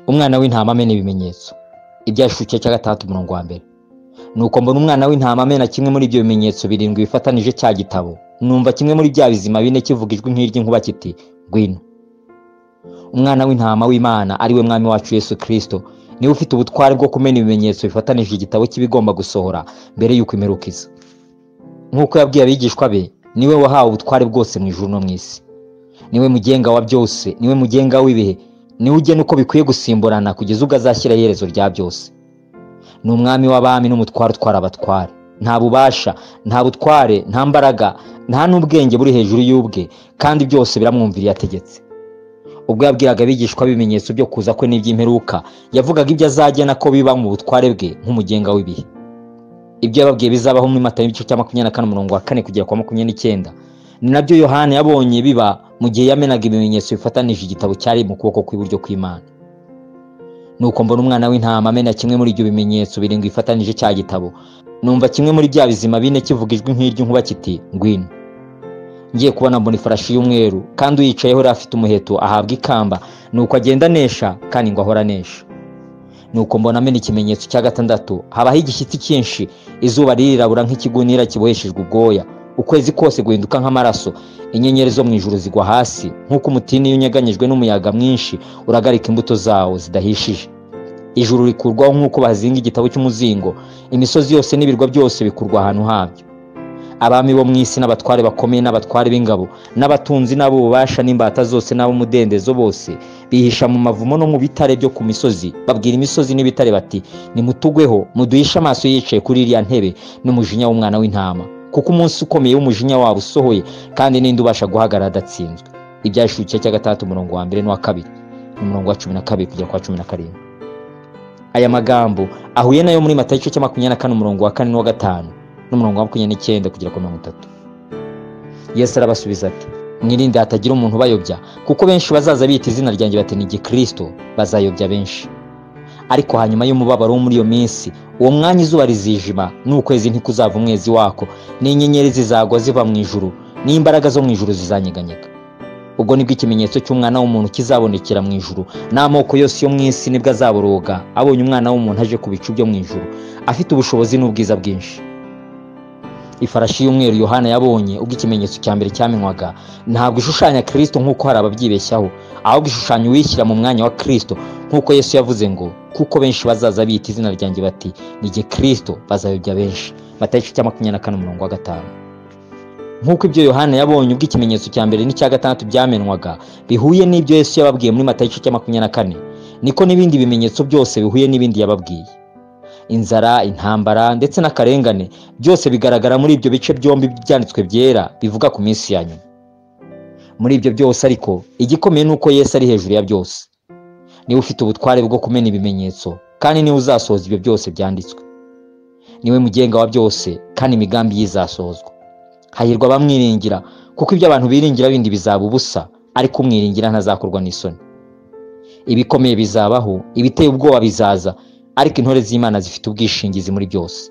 Umwana w'intama amena ibimenyetso. Ibyashukiye cya gatatu umurongo wa mbere. Nuko mbona umwana w'intama amena kimwe muri ibyo bimenyetso birindwi bifatanije cya gitabo. Numva kimwe muri bya bizima bine kivuga ijwi nk'iry'inkuba kiti, ngwino. Umwana w'intama w'Imana ari we mwami wacu Yesu Kristo niwe ufite ubutware bwo kumena ibimenyetso bifatanije igitabo cy'ibigomba gusohora mbere y'uko imperuka iza. Nk'uko yabwiye abigishwa be, niwe wahawe ubutware bwose mu ijuru no mu isi. Niwe mugenga wa byose, niwe mugenga w'ibihe, niwe ugena uko bikwiye gusimburana kugeza ubwo azashyira iherezo rya byose. Ni umwami w'abami n'umutware utwara abatware. Nta bubasha, nta butware, nta mbaraga, nta n'ubwenge buri hejuru y'ubwe, kandi byose biramwumvira yategetse. Ubwo yabwiraga abigishwa ibimenyetso byo kuza kwe n'iby'imperuka, yavugaga ibyo azagena ko biba mu butware bwe nk'umugenga w'ibihe. Ibyo yababwiye bizabaho muri Matayo igice cya 24 umurongo wa 4 kugera kwa 29. Ni nabyo Yohana yabonye biba mu gihe yamenaga ibimenyetso bifatanije igitabo cyari mu kuboko kw'iburyo kw'Imana. Nuko mbona umwana w'intama amena kimwe muri ibyo bimenyetso birindwi bifatanije cya gitabo. Numva kimwe muri bya bizima bine kivuga ijwi nk'iry'inkuba kiti, ngwino. Ngiye kubona mbona ifarashi y'umweru, kandi uyicayeho yari afite umuheto ahabwa ikamba, nuko agenda anesha kandi ngo ahora anesha. Nuko mbona amena ikimenyetso cya gatandatu, habaho igishyitsi cyinshi, izuba ririrabura nk'ikigunira kiboheshejwe ubwoya, ukwezi kose guhinduka nk'amaraso, inyenyeri zo mu ijuru zigwa hasi, nk'uko umutini unyeganyijwe n'umuyaga mwinshi uragarika imbuto zawo zidahishije. Ijuru rikurwaho nk'uko bazinga igitabo cy'umuzingo, imisozi yose n'ibirwa byose bikurwa ahantu habyo. Abami bo mu isi n'abatware bakomeye n'abatware b'ingabo n'abatunzi n'abo bubasha n'imbata zose n'abo mudendezo bose bihisha mu mavumo no mu bitare byo ku misozi, babwira imisozi n'ibitare bati, nimutugweho muduhishe amaso yicaye kuri iriya ntebe n'umujinya w'umwana w'intama, kuko umunsi ukomeye w'umujinya wabo usohoye, kandi ninde ubasha guhagarara adatsinzwe. Ibyashukiye cya gatatu umurongo wa mbere n'uwa kabiri n'umurongo wa 12 kugera kwa 17. Aya magambo ahuye nayo muri Matayo igice cya 24 umurongo wa 4 n'uwa 5 n'umurongo wa 29 kugera kwa 30. Yesu arabasubiza ati, mwirinde hatagira umuntu bayobya, kuko benshi bazaza bita izina ryanjye bati ni Kristo, bazayobya benshi. Ariko hanyuma y'umubabaro wo muri iyo minsi, uwo mwanya izuba rizijima, n'ukwezi ntikuzava umwezi wako, n'inyenyeri zizagwa ziva mu ijuru, n'imbaraga zo mu ijuru zizanyeganyega. Ubwo nibwo ikimenyetso cy'umwana w'umuntu kizabonekera mu ijuru, n'amoko yose yo mu isi nibwo azaboroga abonye umwana w'umuntu aje ku bicu byo mu ijuru, afite ubushobozi n'ubwiza bwinshi. Ifarashi y'umweru Yohana yabonye ubwo ikimenyetso cya mbere cyamenywaga, ntabwo ishushanya Kristo nk'uko hari ababyibeshyaho, ahubwo ishushanya uwishyira mu mwanya wa Kristo, nk'uko Yesu yavuze ngo, kuko benshi bazaza bita izina ryanjye bati ni Kristo, bazayobya benshi. Matayo 24 umurongo wa 5. Nk'uko ibyo Yohana yabonye ubwo ikimenyetso cya mbere n'icya gatandatu byamenywaga bihuye n'ibyo Yesu yababwiye muri Matayo 24, niko n'ibindi bimenyetso byose bihuye n'ibindi yababwiye. Inzara, intambara ndetse n'akarengane byose bigaragara muri ibyo bice byombi byanditswe byera bivuga ku minsi ya nyuma. Muri ibyo byose ariko igikomeye nuko Yesu ari hejuru ya byose. Niwe ufite ubutware bwo kumena ibimenyetso, kandi niwe uzasohoza ibyo byose byanditswe. Niwe mugenga wa byose, kandi imigambi yizasohozwa. Hahirwa bamwiringira, kuko ibyo abantu biringira bindi bizaba ubusa, ariko umwiringira ntazakorwa n'isoni. Ibikomeye bizabaho, ibiteye ubwoba bizaza, ariko intore z'Imana zifite ubwishingizi muri byose.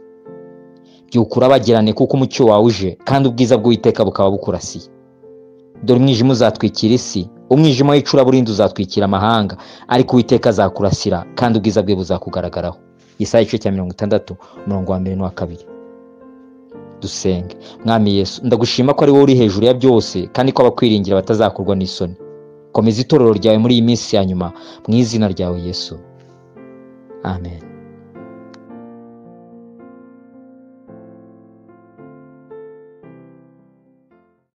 Byukura bagirane kuko umucyo wawe uje, kandi ubwiza bw'Uwiteka bukaba bukurasiye. Dore umwijima uzatwikira isi, umwijima w'icuraburindi uzatwikira amahanga, ariko Uwiteka azakurasira, kandi ubwiza bwe buzakugaragaraho. Yesaya igice cya 60 umurongo wa 1 n'uwa 2. Dusenge. Mwami Yesu, ndagushima ko ari wowe uri hejuru ya byose, kandi ko abakwiringira batazakorwa n'isoni. Komeza itorero ryawe muri iyi minsi ya nyuma, mu izina ryawe Yesu. Amen.